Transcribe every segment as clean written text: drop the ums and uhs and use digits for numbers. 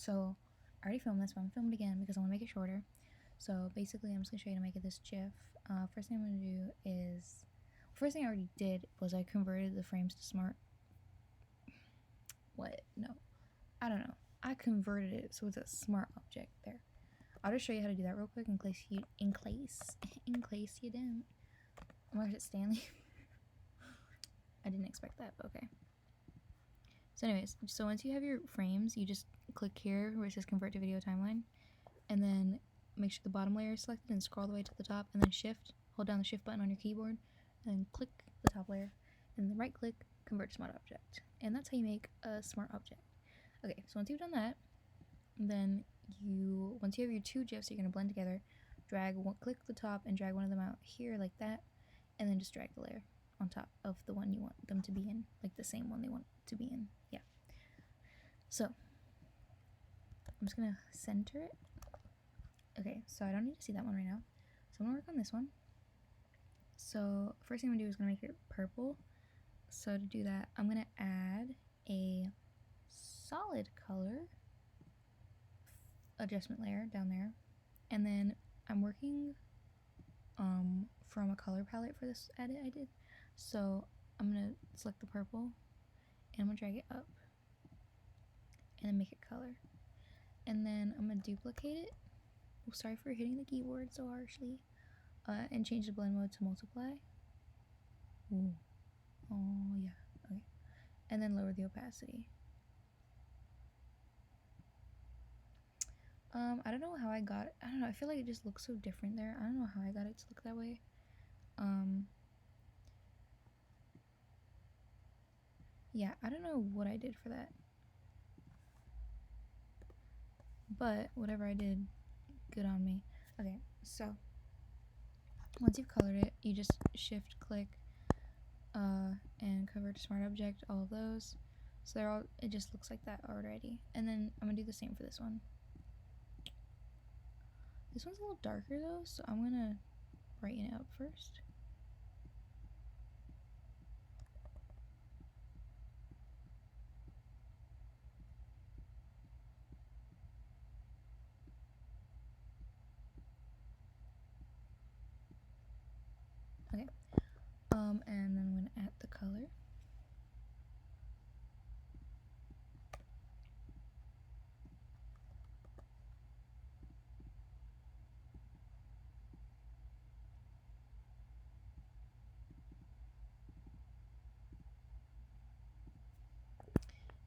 So I already filmed this, but I'm filming it again because I want to make it shorter. So basically, I'm just gonna show you how to make it this GIF. First thing I'm gonna do is, first thing I already did was I converted the frames to smart. What? No, I don't know. I converted it so it's a smart object there. I'll just show you how to do that real quick in case you didn't. I'm gonna hit Stanley. I didn't expect that, but okay. So anyways, so once you have your frames, you just click here where it says convert to video timeline, and then make sure the bottom layer is selected and scroll all the way to the top, and then hold down the shift button on your keyboard, and then click the top layer, and then right click, convert to smart object. And that's how you make a smart object. Okay, so once you've done that, then once you have your two GIFs you're gonna blend together, click the top and drag one of them out here like that, and then just drag the layer on top of the one you want them to be in, like the same one they want to be in. Yeah. So I'm just gonna center it. Okay, so I don't need to see that one right now. So I'm gonna work on this one. So first thing I'm gonna do is gonna make it purple. So to do that, I'm gonna add a solid color adjustment layer down there, and then I'm working from a color palette for this edit I did. So I'm gonna select the purple and I'm gonna drag it up and then make it color, and then I'm gonna duplicate it. Oh, sorry for hitting the keyboard so harshly. And change the blend mode to multiply. Ooh. Oh yeah, okay. And then lower the opacity. I don't know how I got it. I don't know, I feel like it just looks so different there. I don't know how I got it to look that way. Yeah, I don't know what I did for that. But whatever I did, good on me. Okay, so once you've colored it, you just shift click and convert to smart object, all of those. So it just looks like that already. And then I'm gonna do the same for this one. This one's a little darker though, so I'm gonna brighten it up first. Okay. And then I'm gonna add the color.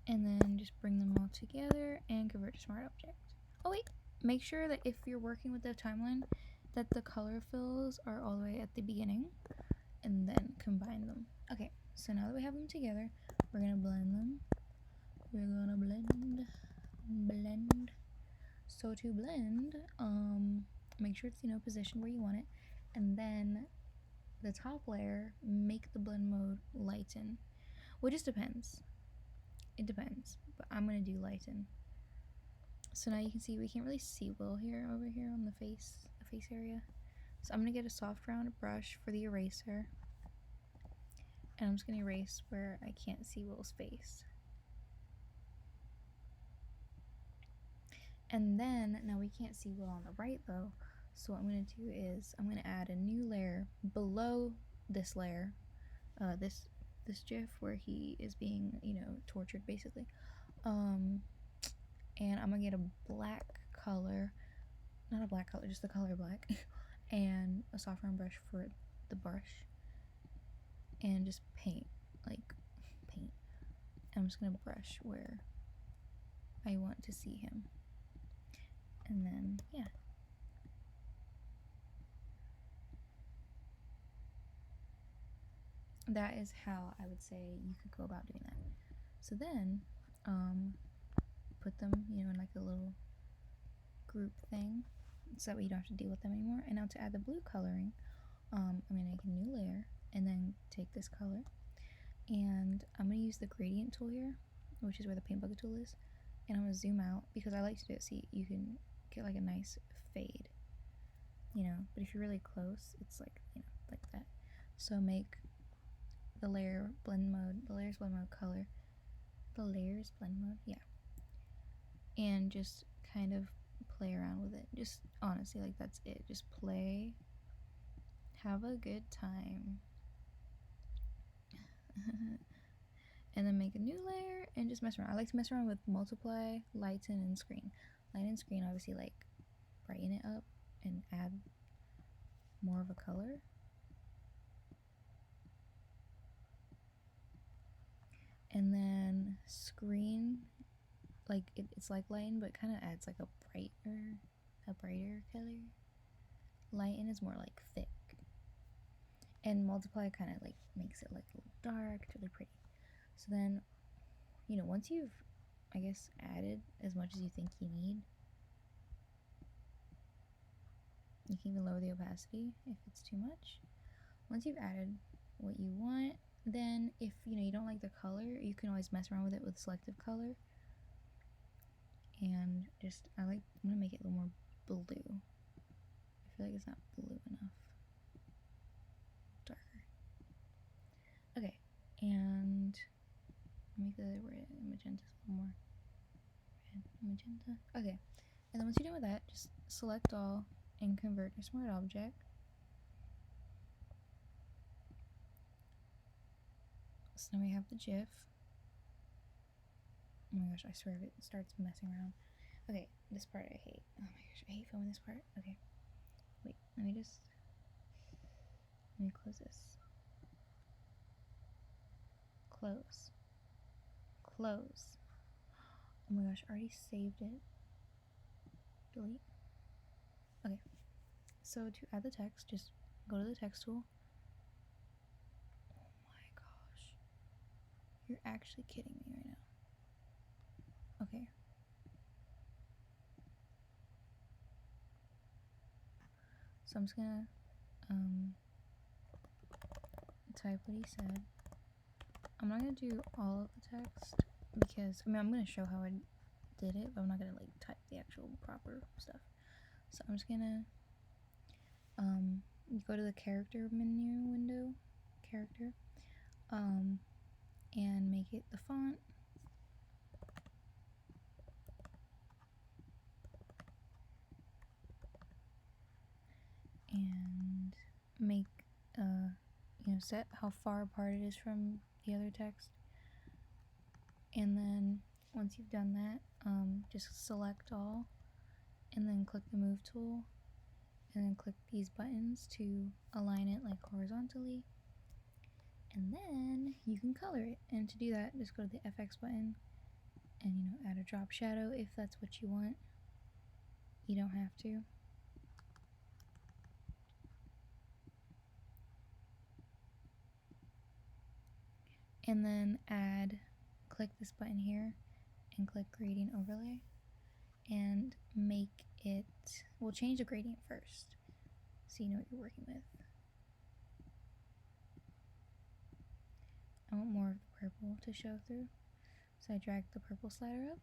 And then just bring them all together and convert to smart object. Oh wait, make sure that if you're working with the timeline, that the color fills are all the way at the beginning, and then combine them. Okay, so now that we have them together, we're gonna blend them. We're gonna blend. So to blend, make sure it's position where you want it, and then the top layer, make the blend mode lighten. Well, it just depends. It depends, but I'm gonna do lighten. So now you can see we can't really see Will here over here on the face area. So I'm gonna get a soft round brush for the eraser, and I'm just gonna erase where I can't see Will's face. And then now we can't see Will on the right though. So what I'm gonna do is I'm gonna add a new layer below this layer, this GIF where he is being tortured basically. And I'm gonna get a black color, not a black color, just the color black, and a soft round brush for the brush, and just paint. I'm just gonna brush where I want to see him, and then yeah. That is how I would say you could go about doing that. So then, put them, in like a little group thing, so that way you don't have to deal with them anymore. And now to add the blue coloring, I'm gonna make a new layer, and then take this color, and I'm gonna use the gradient tool here, which is where the paint bucket tool is, and I'm gonna zoom out because I like to do it so you can get like a nice fade, but if you're really close, it's like, like that. So make the layers blend mode color, yeah, and just kind of play around with it. Just honestly, like, that's it. Just play, have a good time. And then make a new layer and just mess around. I like to mess around with multiply, lighten, and screen. Lighten and screen, obviously, like, brighten it up and add more of a color. And then screen, like, it's like lighten, but kind of adds like a brighter color. Lighten is more like thick. And multiply kind of like makes it like a little dark. It's really pretty. So then, you know, once you've, I guess, added as much as you think you need, you can even lower the opacity if it's too much. Once you've added what you want, then if, you know, you don't like the color, you can always mess around with it with selective color. And just, I'm gonna make it a little more blue. I feel like it's not blue enough. Darker. Okay, and make the red magenta a little more red magenta. Okay, and then once you're done with that, just select all and convert to smart object. So now we have the GIF. Oh my gosh, I swear if it starts messing around. Okay, this part I hate. Oh my gosh, I hate filming this part. Okay, wait, let me close this. Close. Close. Oh my gosh, I already saved it. Delete. Okay, so to add the text, just go to the text tool. Oh my gosh. You're actually kidding me right now. Okay. So I'm just gonna type what he said. I'm not gonna do all of the text because, I mean, I'm gonna show how I did it, but I'm not gonna like type the actual proper stuff. So I'm just gonna go to the character menu window, character, and make it the font. And make, you know, set how far apart it is from the other text. And then once you've done that, just select all, and then click the move tool, and then click these buttons to align it like horizontally. And then you can color it. And to do that, just go to the FX button and, you know, add a drop shadow if that's what you want. You don't have to. And then click this button here and click gradient overlay and make it, we'll change the gradient first so you know what you're working with. I want more of the purple to show through, so I drag the purple slider up,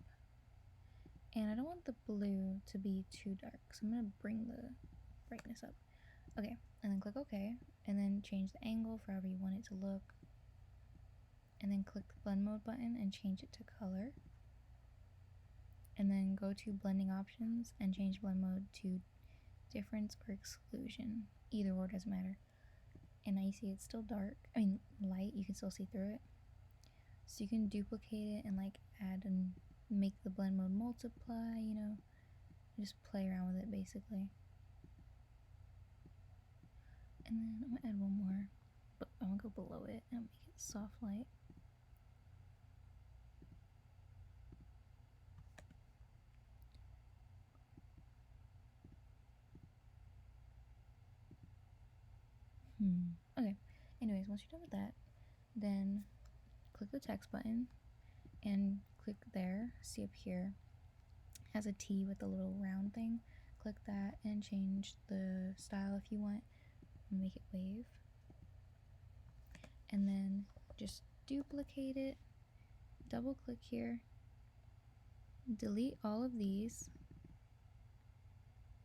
and I don't want the blue to be too dark, so I'm going to bring the brightness up. Okay, and then click OK, and then change the angle for however you want it to look, and then click the blend mode button and change it to color, and then go to blending options and change blend mode to difference or exclusion. Either or doesn't matter. And now you see it's still dark, I mean light, you can still see through it. So you can duplicate it and like add and make the blend mode multiply, you know, just play around with it basically. And then I'm gonna add one more, but I'm gonna go below it and make it soft light. Okay, anyways, once you're done with that, then click the text button and click there, see up here, it has a T with a little round thing. Click that and change the style if you want, and make it wave. And then just duplicate it, double click here, delete all of these,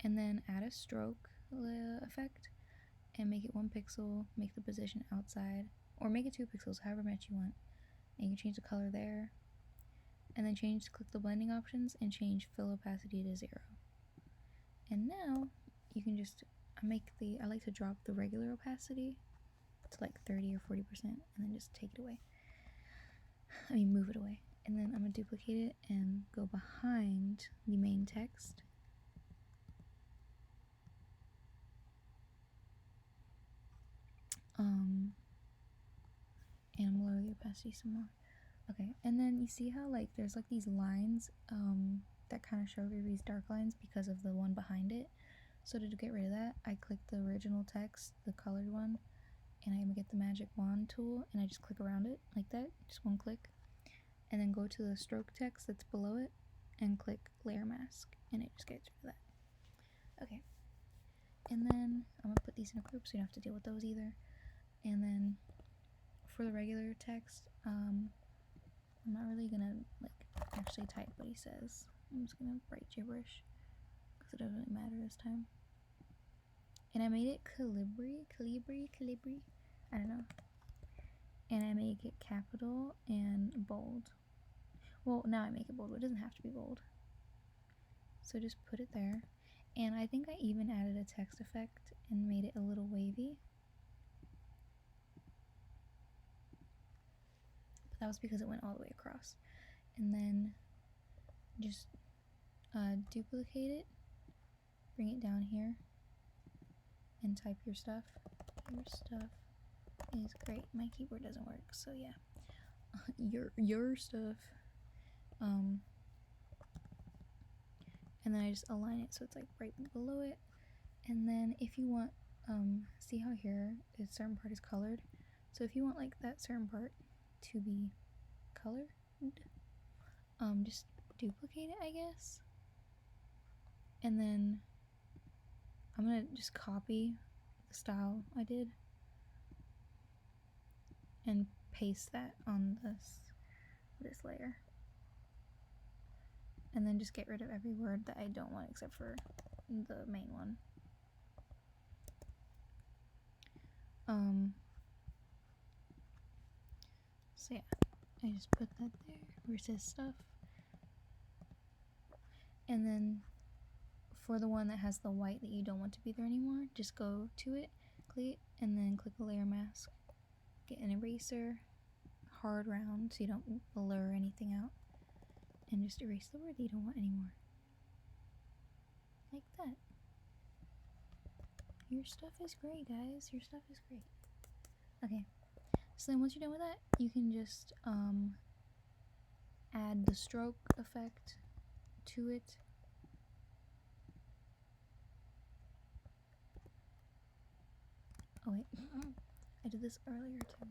and then add a stroke effect and make it 1 pixel, make the position outside, or make it 2 pixels, however much you want. And you can change the color there, and then click the blending options and change fill opacity to 0. And now you can just I like to drop the regular opacity to like 30 or 40% and then just take it away. Move it away. And then I'm gonna duplicate it and go behind the main text. And I'm gonna lower the opacity some more. Okay, and then you see how like there's like these lines that kind of show these dark lines because of the one behind it. So to get rid of that, I click the original text, the colored one, and I'm gonna get the magic wand tool and I just click around it like that, just one click, and then go to the stroke text that's below it and click layer mask, and it just gets rid of that. Okay, and then I'm gonna put these in a group so you don't have to deal with those either. And then for the regular text, I'm not really gonna like actually type what he says. I'm just gonna write gibberish because it doesn't really matter this time. And I made it calibri, I don't know. And I make it capital and bold. Well, now I make it bold, but it doesn't have to be bold. So just put it there. And I think I even added a text effect and made it a little wavy. But that was because it went all the way across. And then just duplicate it, bring it down here, and type your stuff. Your stuff is great. My keyboard doesn't work, so yeah. your stuff. And then I just align it so it's like right below it. And then if you want, see how here a certain part is colored. So if you want like that certain part to be colored, just duplicate it, I guess. And then I'm gonna just copy the style I did and paste that on this layer. And then just get rid of every word that I don't want except for the main one. So yeah, I just put that there where it says stuff. And then for the one that has the white that you don't want to be there anymore, just go to it, click it, and then click the layer mask. Get an eraser, hard round so you don't blur anything out, and just erase the word that you don't want anymore. Like that. Your stuff is great, guys. Your stuff is great. Okay. So then once you're done with that, you can just add the stroke effect to it. Oh wait, I did this earlier too.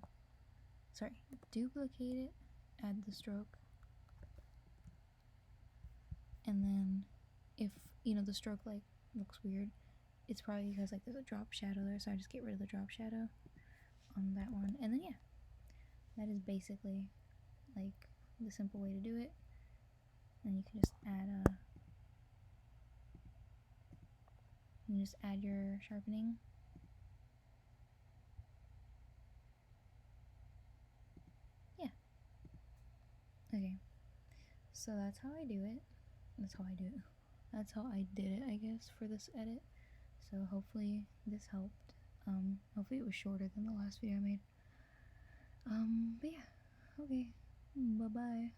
Sorry, duplicate it, add the stroke, and then if the stroke like looks weird, it's probably because like there's a drop shadow there, so I just get rid of the drop shadow on that one. And then yeah, that is basically like the simple way to do it. And you can just add your sharpening. Yeah. Okay. So that's how I do it. That's how I do it. That's how I did it, I guess, for this edit. So hopefully this helped. Hopefully it was shorter than the last video I made. But yeah. Okay. Bye-bye.